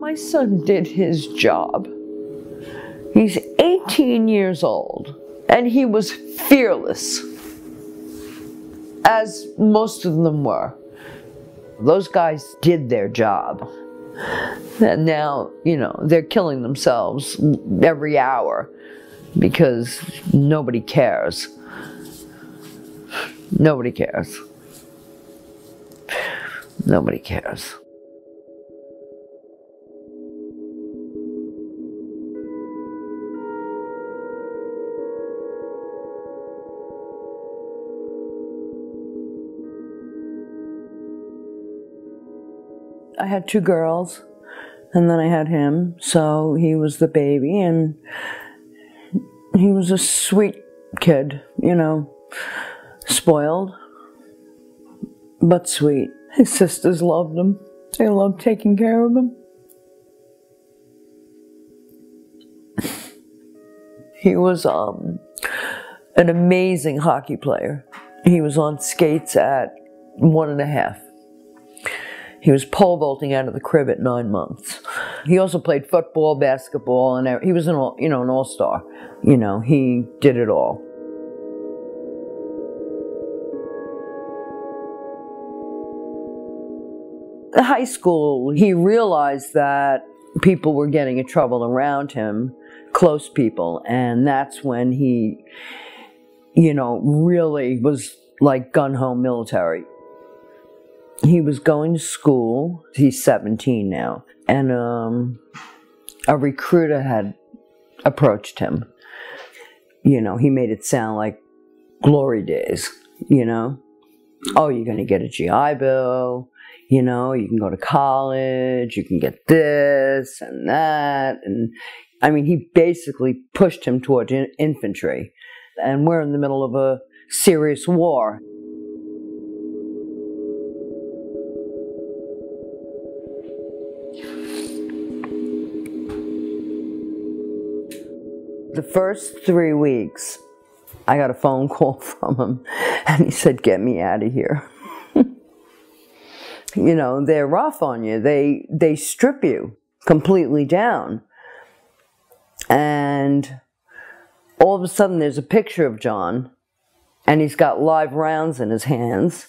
My son did his job. He's 18 years old, and he was fearless, as most of them were. Those guys did their job. And now, you know, they're killing themselves every hour because nobody cares. Nobody cares. Nobody cares. I had 2 girls, and then I had him, so he was the baby, and he was a sweet kid, you know, spoiled, but sweet. His sisters loved him. They loved taking care of him. He was an amazing hockey player. He was on skates at 1.5. He was pole vaulting out of the crib at 9 months. He also played football, basketball, and he was an all-star. You know, he did it all. In high school, he realized that people were getting in trouble around him, close people, and that's when he, you know, really was like gun-ho military. He was going to school, he's 17 now, and a recruiter had approached him. You know, he made it sound like glory days, you know. Oh, you're going to get a GI Bill, you know, you can go to college, you can get this and that. And I mean, he basically pushed him towards infantry. And we're in the middle of a serious war. The first 3 weeks, I got a phone call from him, and he said, "Get me out of here." You know, they're rough on you. They strip you completely down. And all of a sudden, there's a picture of John, and he's got live rounds in his hands,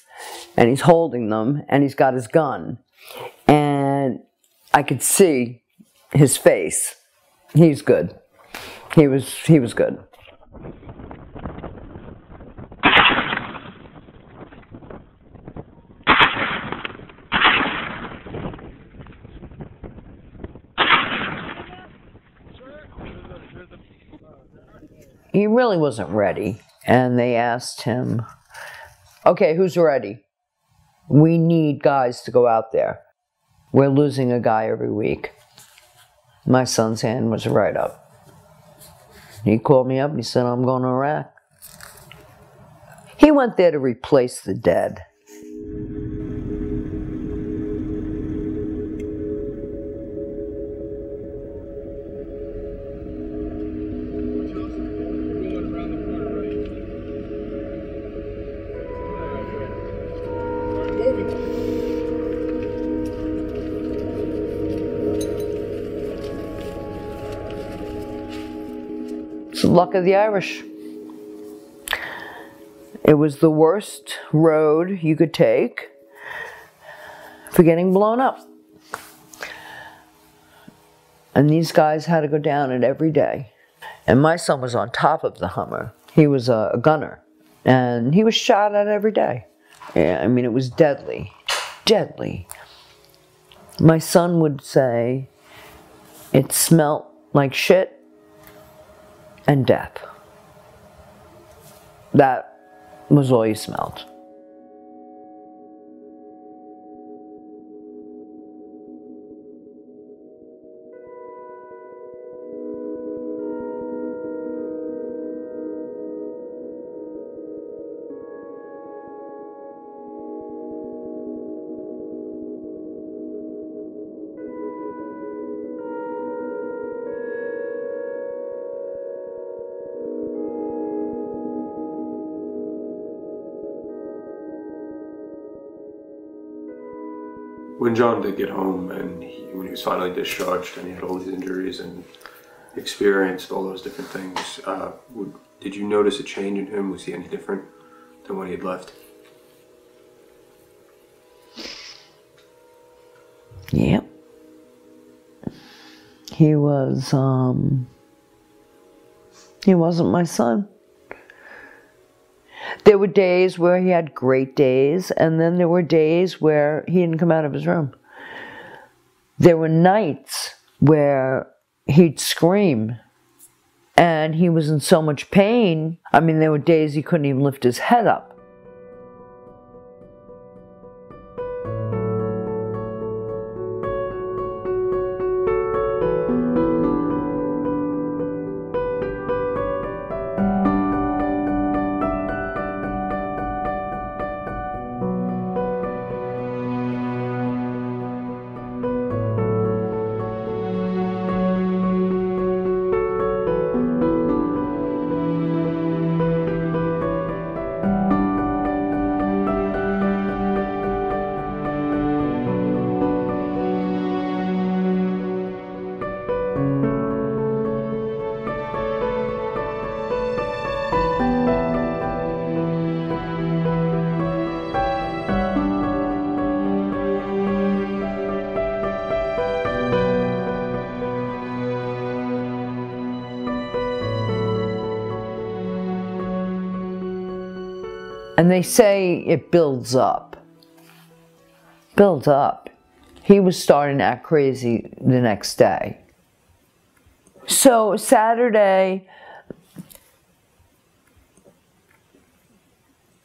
and he's holding them, and he's got his gun. And I could see his face. He's good. He was good. He really wasn't ready, and they asked him, "Okay, who's ready? We need guys to go out there. We're losing a guy every week." My son's hand was right up. He called me up and he said, "I'm going to Iraq." He went there to replace the dead. It's the luck of the Irish. It was the worst road you could take for getting blown up. And these guys had to go down it every day. And my son was on top of the Hummer. He was a gunner. And he was shot at every day. Yeah, I mean, it was deadly. Deadly. My son would say it smelt like shit and death. That was all you smelled. When John did get home and when he was finally discharged and he had all these injuries and experienced all those different things, did you notice a change in him? Was he any different than when he had left? Yep. He wasn't my son. There were days where he had great days, and then there were days where he didn't come out of his room. There were nights where he'd scream, and he was in so much pain. I mean, there were days he couldn't even lift his head up. And they say it builds up. Builds up. He was starting to act crazy the next day. So Saturday,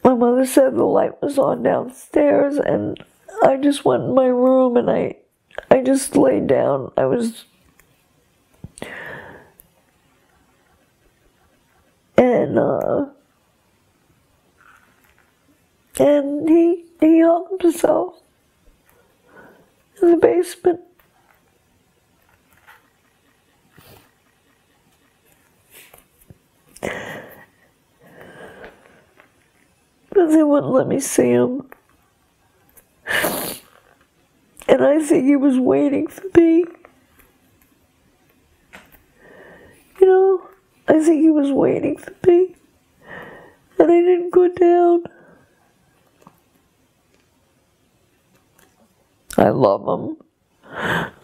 my mother said the light was on downstairs, and I just went in my room and I just laid down. And he hung himself in the basement. But they wouldn't let me see him. And I think he was waiting for me. You know, I think he was waiting for me. And I didn't go down. I love him.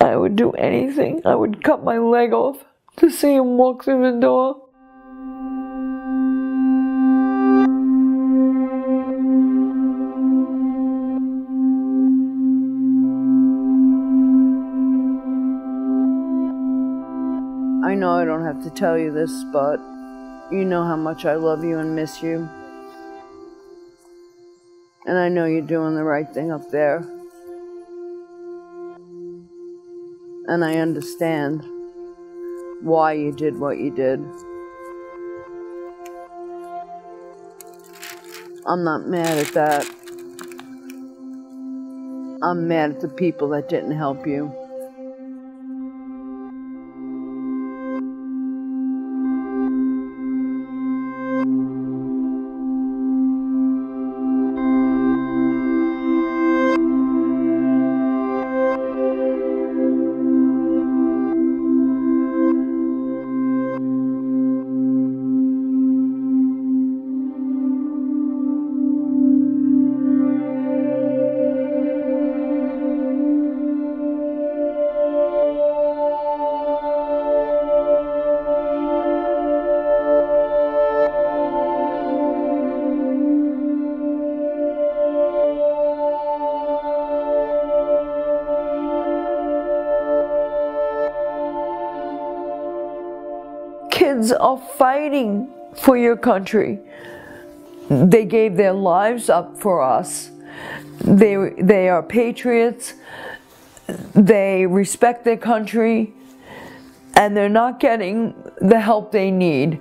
I would do anything. I would cut my leg off to see him walk through the door. I know I don't have to tell you this, but you know how much I love you and miss you. And I know you're doing the right thing up there. And I understand why you did what you did. I'm not mad at that. I'm mad at the people that didn't help you. Kids are fighting for your country. They gave their lives up for us. They are patriots. They respect their country, and they're not getting the help they need.